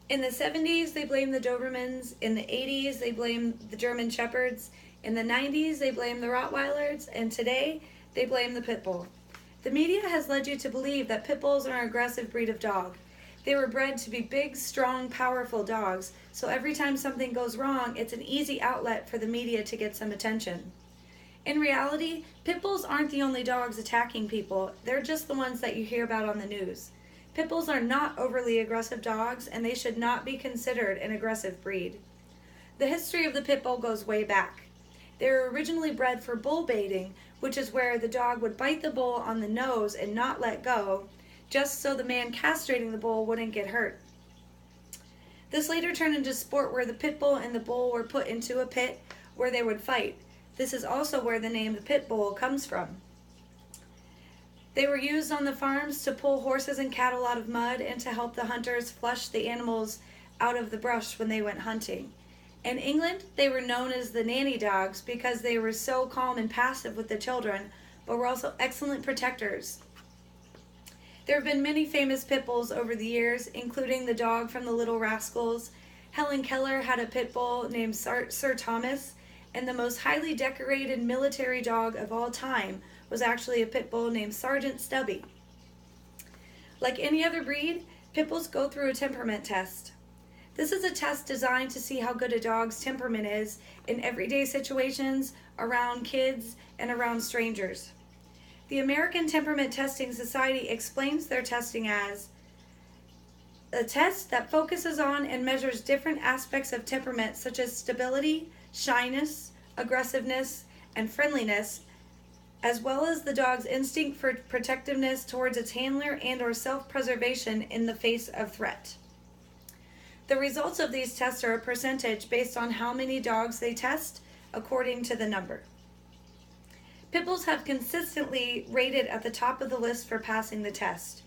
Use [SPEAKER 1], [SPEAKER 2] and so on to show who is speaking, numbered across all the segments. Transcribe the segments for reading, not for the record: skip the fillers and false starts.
[SPEAKER 1] In the 70s, they blamed the Dobermans. In the 80s, they blamed the German Shepherds. In the 90s, they blamed the Rottweilers. And today, they blame the Pit Bull. The media has led you to believe that Pit Bulls are an aggressive breed of dog. They were bred to be big, strong, powerful dogs, so every time something goes wrong, it's an easy outlet for the media to get some attention. In reality, Pit Bulls aren't the only dogs attacking people, they're just the ones that you hear about on the news. Pit Bulls are not overly aggressive dogs, and they should not be considered an aggressive breed. The history of the Pit Bull goes way back. They were originally bred for bull baiting, which is where the dog would bite the bull on the nose and not let go, just so the man castrating the bull wouldn't get hurt. This later turned into sport where the pit bull and the bull were put into a pit where they would fight. This is also where the name the pit bull comes from. They were used on the farms to pull horses and cattle out of mud and to help the hunters flush the animals out of the brush when they went hunting. In England, they were known as the nanny dogs because they were so calm and passive with the children, but were also excellent protectors. There have been many famous pit bulls over the years, including the dog from the Little Rascals. Helen Keller had a pit bull named Sir Thomas, and the most highly decorated military dog of all time was actually a pit bull named Sergeant Stubby. Like any other breed, pit bulls go through a temperament test. This is a test designed to see how good a dog's temperament is in everyday situations, around kids, and around strangers. The American Temperament Testing Society explains their testing as a test that focuses on and measures different aspects of temperament such as stability, shyness, aggressiveness, and friendliness, as well as the dog's instinct for protectiveness towards its handler and or self-preservation in the face of threat. The results of these tests are a percentage based on how many dogs they test according to the number. Pit bulls have consistently rated at the top of the list for passing the test.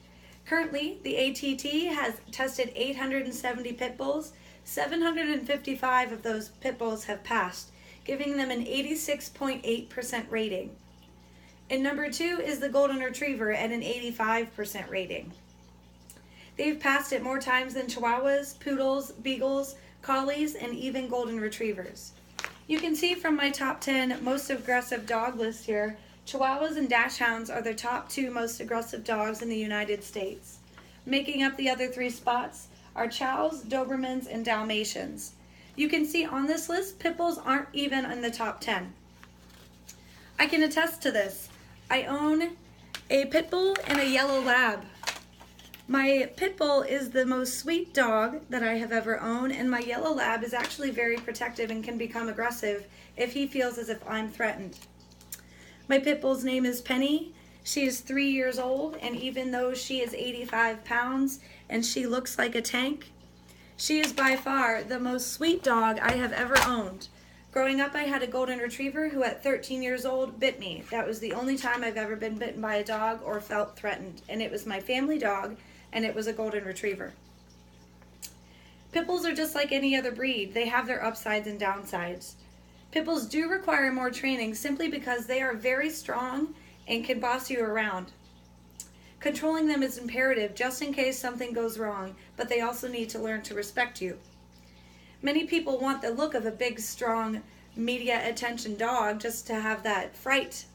[SPEAKER 1] Currently, the ATT has tested 870 pit bulls. 755 of those pit bulls have passed, giving them an 86.8% rating. And number 2 is the Golden Retriever at an 85% rating. They've passed it more times than Chihuahuas, Poodles, Beagles, Collies, and even Golden Retrievers. You can see from my top 10 most aggressive dog list here, Chihuahuas and Dachshunds are the top 2 most aggressive dogs in the United States. Making up the other 3 spots are Chows, Dobermans, and Dalmatians. You can see on this list, pit bulls aren't even in the top 10. I can attest to this. I own a pit bull and a yellow lab. My pit bull is the most sweet dog that I have ever owned, and my yellow lab is actually very protective and can become aggressive if he feels as if I'm threatened. My pit bull's name is Penny. She is 3 years old, and even though she is 85 pounds and she looks like a tank, she is by far the most sweet dog I have ever owned. Growing up, I had a Golden Retriever who at 13 years old bit me. That was the only time I've ever been bitten by a dog or felt threatened, and it was my family dog, and it was a Golden Retriever. Pit bulls are just like any other breed. They have their upsides and downsides. Pit bulls do require more training simply because they are very strong and can boss you around. Controlling them is imperative just in case something goes wrong, but they also need to learn to respect you. Many people want the look of a big, strong, media attention dog just to have that fright,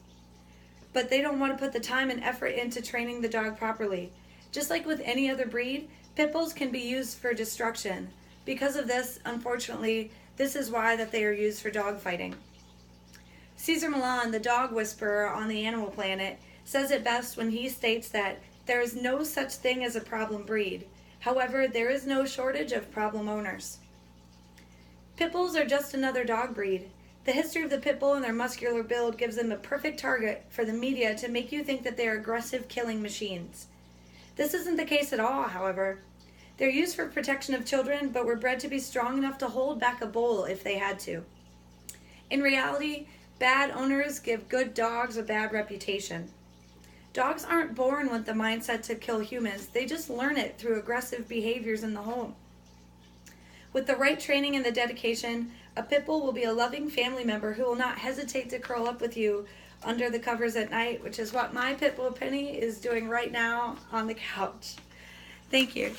[SPEAKER 1] but they don't want to put the time and effort into training the dog properly. Just like with any other breed, pit bulls can be used for destruction. Because of this, unfortunately, this is why that they are used for dog fighting. Cesar Millan, the dog whisperer on the Animal Planet, says it best when he states that there is no such thing as a problem breed. However, there is no shortage of problem owners. Pit bulls are just another dog breed. The history of the pit bull and their muscular build gives them a perfect target for the media to make you think that they are aggressive killing machines. This isn't the case at all, however. They're used for protection of children, but were bred to be strong enough to hold back a bull if they had to. In reality, bad owners give good dogs a bad reputation. Dogs aren't born with the mindset to kill humans, they just learn it through aggressive behaviors in the home. With the right training and the dedication, a pit bull will be a loving family member who will not hesitate to curl up with you under the covers at night, which is what my pit bull Penny is doing right now on the couch. Thank you.